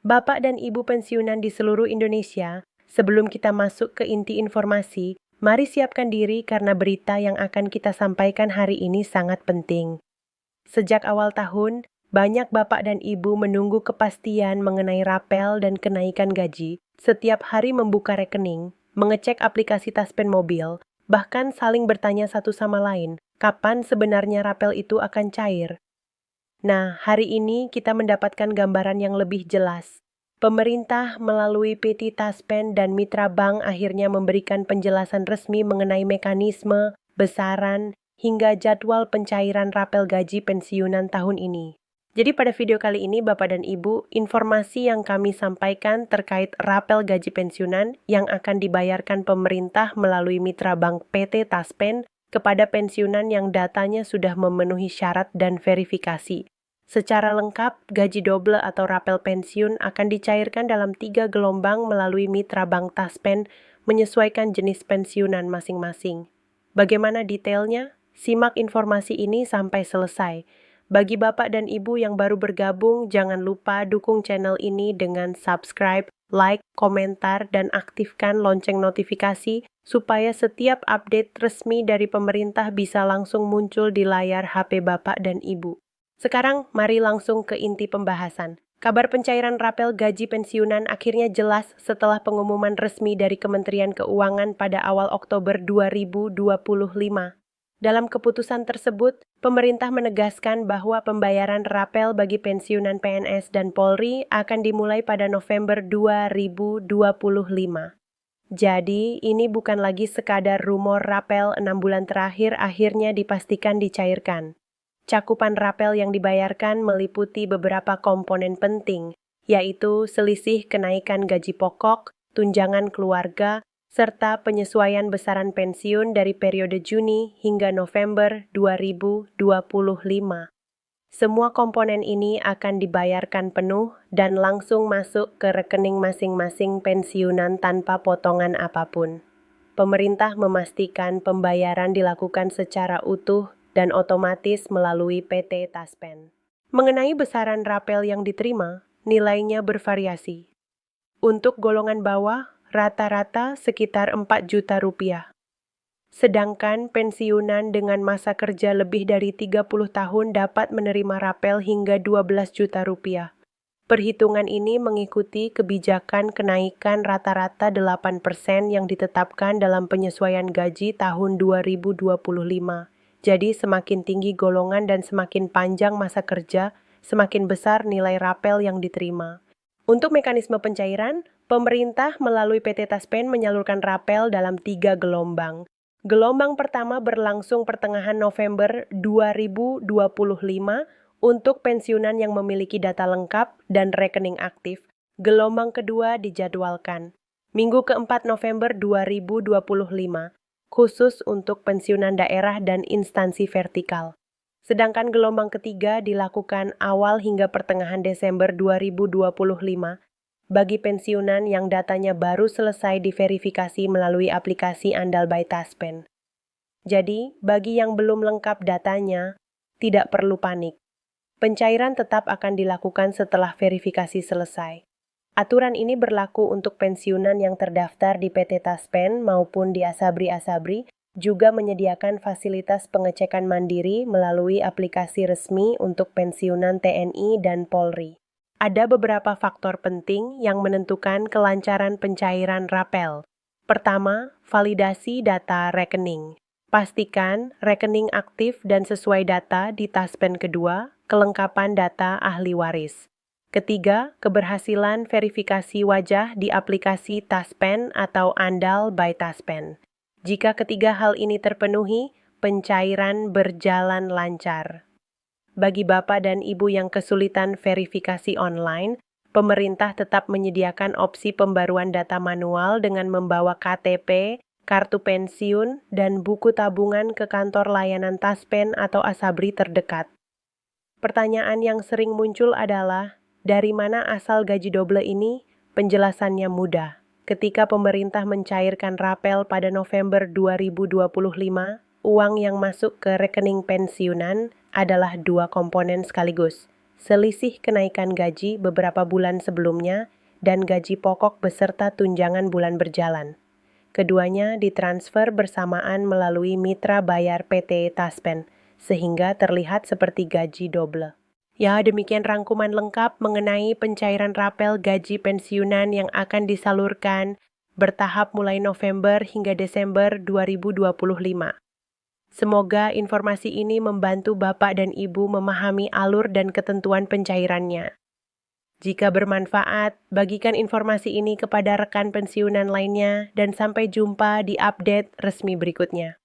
Bapak dan Ibu pensiunan di seluruh Indonesia, sebelum kita masuk ke inti informasi, mari siapkan diri karena berita yang akan kita sampaikan hari ini sangat penting. Sejak awal tahun, banyak bapak dan ibu menunggu kepastian mengenai rapel dan kenaikan gaji. Setiap hari membuka rekening, mengecek aplikasi Taspen mobil, bahkan saling bertanya satu sama lain, kapan sebenarnya rapel itu akan cair. Nah, hari ini kita mendapatkan gambaran yang lebih jelas. Pemerintah melalui PT Taspen dan Mitra Bank akhirnya memberikan penjelasan resmi mengenai mekanisme, besaran, hingga jadwal pencairan rapel gaji pensiunan tahun ini. Jadi pada video kali ini Bapak dan Ibu, informasi yang kami sampaikan terkait rapel gaji pensiunan yang akan dibayarkan pemerintah melalui Mitra Bank PT Taspen kepada pensiunan yang datanya sudah memenuhi syarat dan verifikasi. Secara lengkap, gaji double atau rapel pensiun akan dicairkan dalam 3 gelombang melalui Mitra Bank Taspen menyesuaikan jenis pensiunan masing-masing. Bagaimana detailnya? Simak informasi ini sampai selesai. Bagi Bapak dan Ibu yang baru bergabung, jangan lupa dukung channel ini dengan subscribe, like, komentar, dan aktifkan lonceng notifikasi supaya setiap update resmi dari pemerintah bisa langsung muncul di layar HP Bapak dan Ibu. Sekarang, mari langsung ke inti pembahasan. Kabar pencairan rapel gaji pensiunan akhirnya jelas setelah pengumuman resmi dari Kementerian Keuangan pada awal Oktober 2025. Dalam keputusan tersebut, pemerintah menegaskan bahwa pembayaran rapel bagi pensiunan PNS dan Polri akan dimulai pada November 2025. Jadi, ini bukan lagi sekadar rumor rapel 6 bulan terakhir akhirnya dipastikan dicairkan. Cakupan rapel yang dibayarkan meliputi beberapa komponen penting, yaitu selisih kenaikan gaji pokok, tunjangan keluarga, serta penyesuaian besaran pensiun dari periode Juni hingga November 2025. Semua komponen ini akan dibayarkan penuh dan langsung masuk ke rekening masing-masing pensiunan tanpa potongan apapun. Pemerintah memastikan pembayaran dilakukan secara utuh dan otomatis melalui PT Taspen. Mengenai besaran rapel yang diterima, nilainya bervariasi. Untuk golongan bawah, rata-rata sekitar 4 juta rupiah. Sedangkan pensiunan dengan masa kerja lebih dari 30 tahun dapat menerima rapel hingga 12 juta rupiah. Perhitungan ini mengikuti kebijakan kenaikan rata-rata 8% yang ditetapkan dalam penyesuaian gaji tahun 2025. Jadi semakin tinggi golongan dan semakin panjang masa kerja, semakin besar nilai rapel yang diterima. Untuk mekanisme pencairan, pemerintah melalui PT Taspen menyalurkan rapel dalam 3 gelombang. Gelombang pertama berlangsung pertengahan November 2025 untuk pensiunan yang memiliki data lengkap dan rekening aktif. Gelombang kedua dijadwalkan Minggu ke-4 November 2025. Khusus untuk pensiunan daerah dan instansi vertikal. Sedangkan gelombang ketiga dilakukan awal hingga pertengahan Desember 2025 bagi pensiunan yang datanya baru selesai diverifikasi melalui aplikasi Andal by Taspen. Jadi, bagi yang belum lengkap datanya, tidak perlu panik. Pencairan tetap akan dilakukan setelah verifikasi selesai. Aturan ini berlaku untuk pensiunan yang terdaftar di PT Taspen maupun di Asabri-Asabri, juga menyediakan fasilitas pengecekan mandiri melalui aplikasi resmi untuk pensiunan TNI dan Polri. Ada beberapa faktor penting yang menentukan kelancaran pencairan rapel. Pertama, validasi data rekening. Pastikan rekening aktif dan sesuai data di Taspen kedua, kelengkapan data ahli waris. Ketiga, keberhasilan verifikasi wajah di aplikasi Taspen atau Andal by Taspen. Jika ketiga hal ini terpenuhi, pencairan berjalan lancar. Bagi Bapak dan Ibu yang kesulitan verifikasi online, pemerintah tetap menyediakan opsi pembaruan data manual dengan membawa KTP, kartu pensiun, dan buku tabungan ke kantor layanan Taspen atau Asabri terdekat. Pertanyaan yang sering muncul adalah, dari mana asal gaji double ini? Penjelasannya mudah. Ketika pemerintah mencairkan rapel pada November 2025, uang yang masuk ke rekening pensiunan adalah 2 komponen sekaligus. selisih kenaikan gaji beberapa bulan sebelumnya, dan gaji pokok beserta tunjangan bulan berjalan. Keduanya ditransfer bersamaan melalui mitra bayar PT Taspen, sehingga terlihat seperti gaji double. Ya, demikian rangkuman lengkap mengenai pencairan rapel gaji pensiunan yang akan disalurkan bertahap mulai November hingga Desember 2025. Semoga informasi ini membantu Bapak dan Ibu memahami alur dan ketentuan pencairannya. Jika bermanfaat, bagikan informasi ini kepada rekan pensiunan lainnya dan sampai jumpa di update resmi berikutnya.